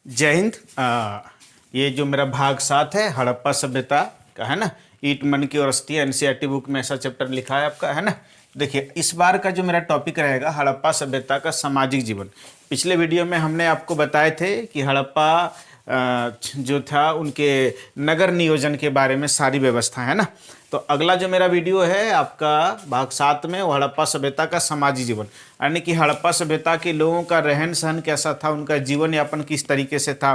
जय हिंद। ये जो मेरा भाग 7 है हड़प्पा सभ्यता का, है ना। ईट मन की और अस्थि एनसीईआरटी बुक में ऐसा चैप्टर लिखा है आपका, है ना। देखिए, इस बार का जो मेरा टॉपिक रहेगा हड़प्पा सभ्यता का सामाजिक जीवन। पिछले वीडियो में हमने आपको बताए थे कि हड़प्पा जो था उनके नगर नियोजन के बारे में सारी व्यवस्था, है ना। तो अगला जो मेरा वीडियो है आपका भाग 7 में, वो हड़प्पा सभ्यता का सामाजिक जीवन, यानी कि हड़प्पा सभ्यता के लोगों का रहन सहन कैसा था, उनका जीवन यापन किस तरीके से था,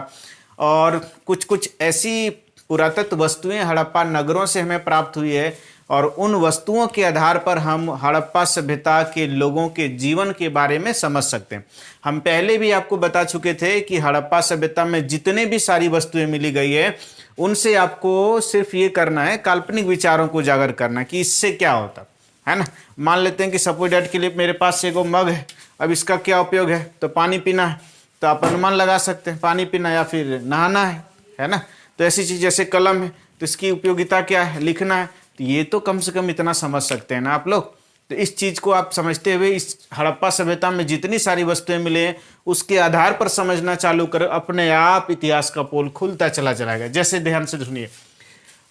और कुछ कुछ ऐसी पुरातत्व वस्तुएं हड़प्पा नगरों से हमें प्राप्त हुई है, और उन वस्तुओं के आधार पर हम हड़प्पा सभ्यता के लोगों के जीवन के बारे में समझ सकते हैं। हम पहले भी आपको बता चुके थे कि हड़प्पा सभ्यता में जितने भी सारी वस्तुएं मिली गई है, उनसे आपको सिर्फ ये करना है, काल्पनिक विचारों को उजागर करना कि इससे क्या होता है ना। मान लेते हैं कि सपोज डेट के लिए मेरे पास एक मग है, अब इसका क्या उपयोग है, तो पानी पीना है, तो आप अनुमान लगा सकते हैं पानी पीना या फिर नहाना है ना। तो ऐसी चीज जैसे कलम है, तो इसकी उपयोगिता क्या है, लिखना है, तो ये तो कम से कम इतना समझ सकते हैं ना आप लोग। तो इस चीज को आप समझते हुए इस हड़प्पा सभ्यता में जितनी सारी वस्तुएं मिले हैं उसके आधार पर समझना चालू करो, अपने आप इतिहास का पोल खुलता चला जाएगा। जैसे ध्यान से सुनिए,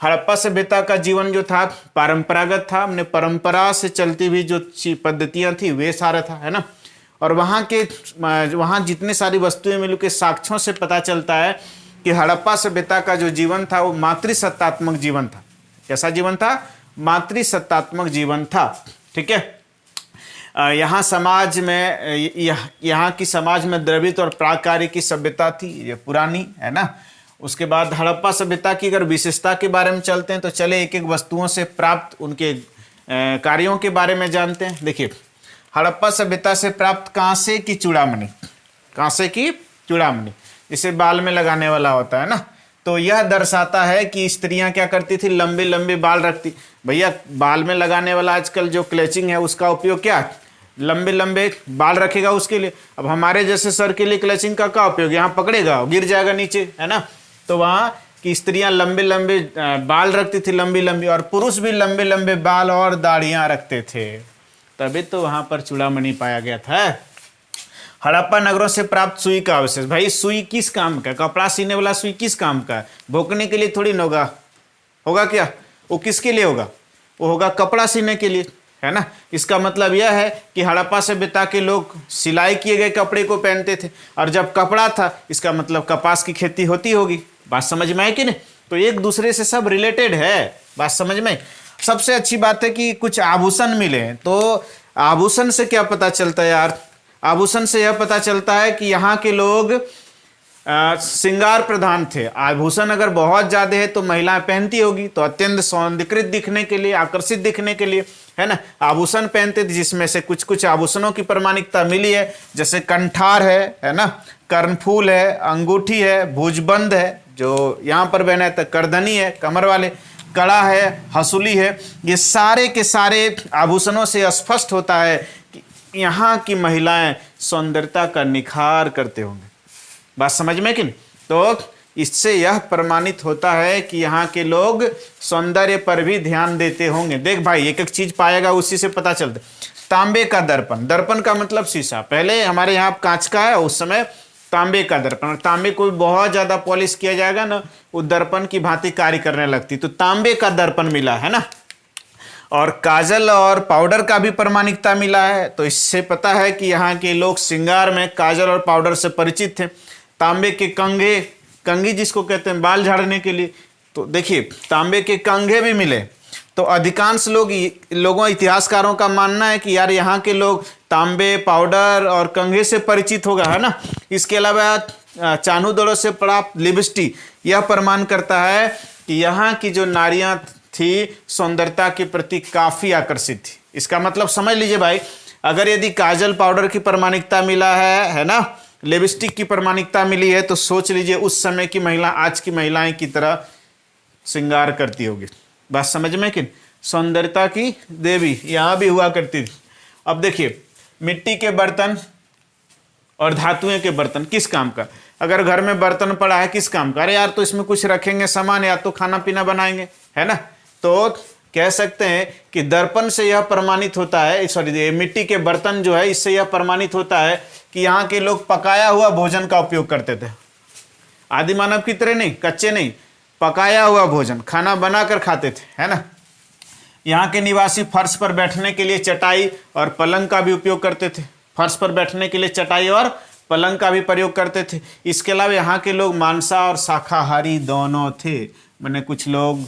हड़प्पा सभ्यता का जीवन जो था परंपरागत था, हमने परंपरा से चलती हुई जो पद्धतियां थी वे सारा था, है ना। और वहाँ जितने सारी वस्तुएं मिली के साक्ष्यों से पता चलता है कि हड़प्पा सभ्यता का जो जीवन था वो मातृसत्तात्मक जीवन था। कैसा जीवन था? मातृसत्तात्मक जीवन था, ठीक है। यहाँ समाज में यहाँ की समाज में द्रविड़ और प्राकार्य की सभ्यता थी, ये पुरानी, है ना। उसके बाद हड़प्पा सभ्यता की अगर विशेषता के बारे में चलते हैं तो चले एक एक वस्तुओं से प्राप्त उनके कार्यों के बारे में जानते हैं। देखिए, हड़प्पा सभ्यता से प्राप्त कांसे की चूड़ामणि, कांसे की चूड़ामणि जिसे बाल में लगाने वाला होता है ना, तो यह दर्शाता है कि स्त्रियां क्या करती थी, लंबे लंबे बाल रखती। भैया, बाल में लगाने वाला आजकल जो क्लेचिंग है उसका उपयोग क्या, लंबे लंबे बाल रखेगा उसके लिए। अब हमारे जैसे सर के लिए क्लेचिंग का क्या उपयोग, यहाँ पकड़ेगा गिर जाएगा नीचे, है ना। तो वहाँ की स्त्रियां लंबे लंबे बाल रखती थी, लंबी लंबी, और पुरुष भी लंबे लंबे बाल और दाढ़ियां रखते थे, तभी तो वहां पर चूड़ामणि पाया गया था। हड़प्पा नगरों से प्राप्त सुई का अवशेष। भाई, सुई किस काम का, कपड़ा सीने वाला सुई किस काम का, भोंकने के लिए थोड़ी न होगा क्या, वो किसके लिए होगा, वो होगा कपड़ा सीने के लिए, है ना। इसका मतलब यह है कि हड़प्पा सभ्यता के लोग सिलाई किए गए कपड़े को पहनते थे, और जब कपड़ा था इसका मतलब कपास की खेती होती होगी। बात समझ में आई कि नहीं? तो एक दूसरे से सब रिलेटेड है, बात समझ में। सबसे अच्छी बात है कि कुछ आभूषण मिले, तो आभूषण से क्या पता चलता है यार, आभूषण से यह पता चलता है कि यहाँ के लोग श्रृंगार प्रधान थे। आभूषण अगर बहुत ज्यादा है तो महिलाएं पहनती होगी, तो अत्यंत सौंदर्यकृत दिखने के लिए, आकर्षित दिखने के लिए, है ना, आभूषण पहनते थे, जिसमें से कुछ कुछ आभूषणों की प्रमाणिकता मिली है, जैसे कंठार है ना, कर्णफूल है, अंगूठी है, भुजबंद है जो यहाँ पर बहना है, करधनी है, कमर वाले, कड़ा है, हसूली है। ये सारे के सारे आभूषणों से स्पष्ट होता है कि यहाँ की महिलाएं सौंदर्यता का निखार करते होंगे। बात समझ में कि नहीं? तो इससे यह प्रमाणित होता है कि यहाँ के लोग सौंदर्य पर भी ध्यान देते होंगे। देख भाई, एक एक चीज पाएगा उसी से पता चलता है। तांबे का दर्पण, दर्पण का मतलब शीशा, पहले हमारे यहाँ कांच का है, उस समय तांबे का दर्पण, तांबे को बहुत ज्यादा पॉलिश किया जाएगा ना, वो दर्पण की भांति कार्य करने लगती, तो तांबे का दर्पण मिला, है ना। और काजल और पाउडर का भी प्रमाणिकता मिला है, तो इससे पता है कि यहाँ के लोग श्रृंगार में काजल और पाउडर से परिचित थे। तांबे के कंघे, कंघी जिसको कहते हैं बाल झाड़ने के लिए, तो देखिए तांबे के कंघे भी मिले। तो अधिकांश लोगों इतिहासकारों का मानना है कि यार यहाँ के लोग तांबे, पाउडर और कंघे से परिचित होगा, है ना। इसके अलावा चानूदड़ों से प्राप्त लिपस्टिक यह प्रमाण करता है कि यहाँ की जो नारियां थी सौंदर्यता के प्रति काफी आकर्षित थी। इसका मतलब समझ लीजिए भाई, अगर यदि काजल पाउडर की प्रमाणिकता मिला है ना, लिपस्टिक की प्रमाणिकता मिली है, तो सोच लीजिए उस समय की महिला आज की महिलाएं की तरह श्रृंगार करती होगी। बात समझ में कि सौंदर्यता की देवी यहाँ भी हुआ करती थी। अब देखिए, मिट्टी के बर्तन और धातुएं के बर्तन किस काम का, अगर घर में बर्तन पड़ा है किस काम का, अरे यार तो इसमें कुछ रखेंगे सामान, या तो खाना पीना बनाएंगे, है ना। तो कह सकते हैं कि दर्पण से यह प्रमाणित होता है, सॉरी मिट्टी के बर्तन जो है इससे यह प्रमाणित होता है कि यहाँ के लोग पकाया हुआ भोजन का उपयोग करते थे। आदि मानव की तरह नहीं, कच्चे नहीं, पकाया हुआ भोजन, खाना बनाकर खाते थे, है ना। यहाँ के निवासी फर्श पर बैठने के लिए चटाई और पलंग का भी उपयोग करते थे। फर्श पर बैठने के लिए चटाई और पलंग का भी प्रयोग करते थे। इसके अलावा यहाँ के लोग मांसाहारी और शाकाहारी दोनों थे। मैंने कुछ लोग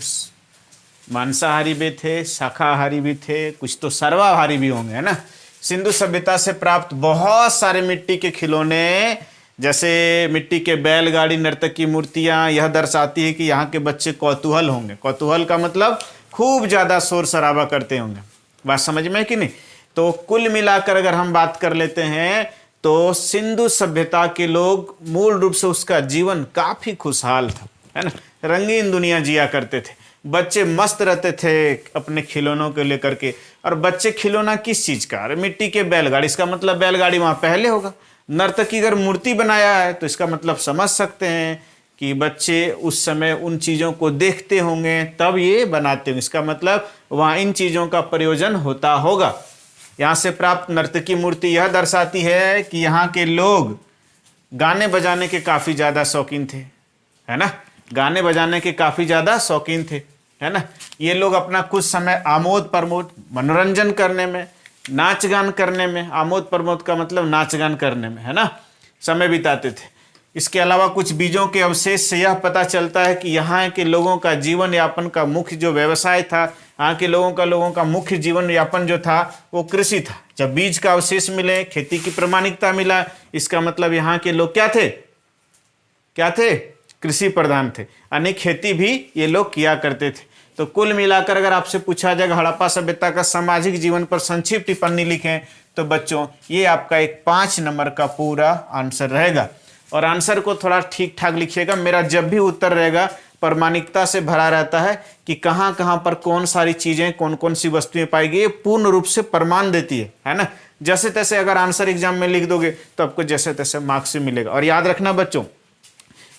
मांसाहारी भी थे, शाकाहारी भी थे, कुछ तो सर्वाहारी भी होंगे, है ना। सिंधु सभ्यता से प्राप्त बहुत सारे मिट्टी के खिलौने, जैसे मिट्टी के बैलगाड़ी, नर्तक की मूर्तियां, यह दर्शाती है कि यहाँ के बच्चे कौतूहल होंगे। कौतूहल का मतलब खूब ज़्यादा शोर शराबा करते होंगे। बात समझ में है कि नहीं। तो कुल मिलाकर अगर हम बात कर लेते हैं तो सिंधु सभ्यता के लोग मूल रूप से उसका जीवन काफ़ी खुशहाल था, है ना। रंगीन दुनिया जिया करते थे, बच्चे मस्त रहते थे अपने खिलौनों को लेकर के। और बच्चे खिलौना किस चीज़ का, अरे मिट्टी के बैलगाड़ी, इसका मतलब बैलगाड़ी वहाँ पहले होगा। नर्तक की अगर मूर्ति बनाया है तो इसका मतलब समझ सकते हैं कि बच्चे उस समय उन चीज़ों को देखते होंगे तब ये बनाते होंगे, इसका मतलब वहाँ इन चीज़ों का प्रयोजन होता होगा। यहाँ से प्राप्त नर्तकी मूर्ति यह दर्शाती है कि यहाँ के लोग गाने बजाने के काफ़ी ज़्यादा शौकीन थे, है ना। गाने बजाने के काफ़ी ज़्यादा शौकीन थे, है ना। ये लोग अपना कुछ समय आमोद प्रमोद, मनोरंजन करने में, नाच गान करने में, आमोद प्रमोद का मतलब नाच गान करने में, है ना, समय बिताते थे। इसके अलावा कुछ बीजों के अवशेष से यह पता चलता है कि यहाँ के लोगों का जीवन यापन का मुख्य जो व्यवसाय था, यहाँ के लोगों का मुख्य जीवन यापन जो था वो कृषि था। जब बीज का अवशेष मिले, खेती की प्रमाणिकता मिला, इसका मतलब यहाँ के लोग क्या थे, क्या थे, कृषि प्रधान थे, यानी खेती भी ये लोग किया करते थे। तो कुल मिलाकर अगर आपसे पूछा जाएगा हड़प्पा सभ्यता का सामाजिक जीवन पर संक्षिप्त टिप्पणी लिखें तो बच्चों ये आपका एक 5 नंबर का पूरा आंसर रहेगा। और आंसर को थोड़ा ठीक ठाक लिखिएगा। मेरा जब भी उत्तर रहेगा प्रामाणिकता से भरा रहता है कि कहाँ कहाँ पर कौन सारी चीज़ें, कौन कौन सी वस्तुएं पाई गई, ये पूर्ण रूप से प्रमाण देती है ना। जैसे तैसे अगर आंसर एग्जाम में लिख दोगे तो आपको जैसे तैसे मार्क्स भी मिलेगा। और याद रखना बच्चों,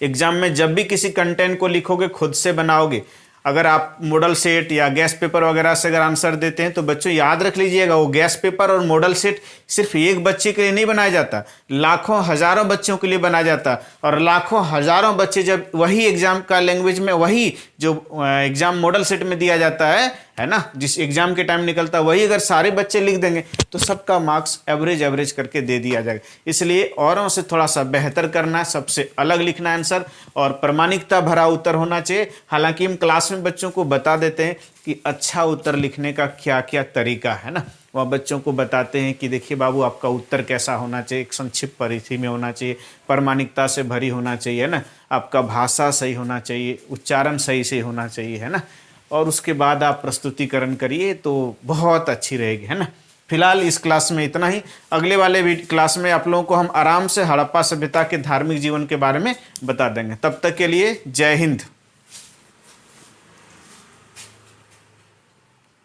एग्जाम में जब भी किसी कंटेंट को लिखोगे खुद से बनाओगे, अगर आप मॉडल सेट या गैस पेपर वगैरह से अगर आंसर देते हैं तो बच्चों याद रख लीजिएगा, वो गैस पेपर और मॉडल सेट सिर्फ एक बच्चे के लिए नहीं बनाया जाता, लाखों हजारों बच्चों के लिए बनाया जाता। और लाखों हजारों बच्चे जब वही एग्जाम का लैंग्वेज में, वही जो एग्जाम मॉडल सेट में दिया जाता है ना, जिस एग्जाम के टाइम निकलता है वही अगर सारे बच्चे लिख देंगे तो सबका मार्क्स एवरेज करके दे दिया जाएगा। इसलिए औरों से थोड़ा सा बेहतर करना है, सबसे अलग लिखना आंसर और प्रामाणिकता भरा उत्तर होना चाहिए। हालांकि हम क्लास में बच्चों को बता देते हैं कि अच्छा उत्तर लिखने का क्या क्या तरीका है ना, वह बच्चों को बताते हैं कि देखिए बाबू आपका उत्तर कैसा होना चाहिए, एक संक्षिप्त परिधि में होना चाहिए, प्रामाणिकता से भरी होना चाहिए ना, आपका भाषा सही होना चाहिए, उच्चारण सही से होना चाहिए, है ना। और उसके बाद आप प्रस्तुतिकरण करिए तो बहुत अच्छी रहेगी, है ना। फिलहाल इस क्लास में इतना ही। अगले वाले क्लास में आप लोगों को हम आराम से हड़प्पा सभ्यता के धार्मिक जीवन के बारे में बता देंगे। तब तक के लिए जय हिंद।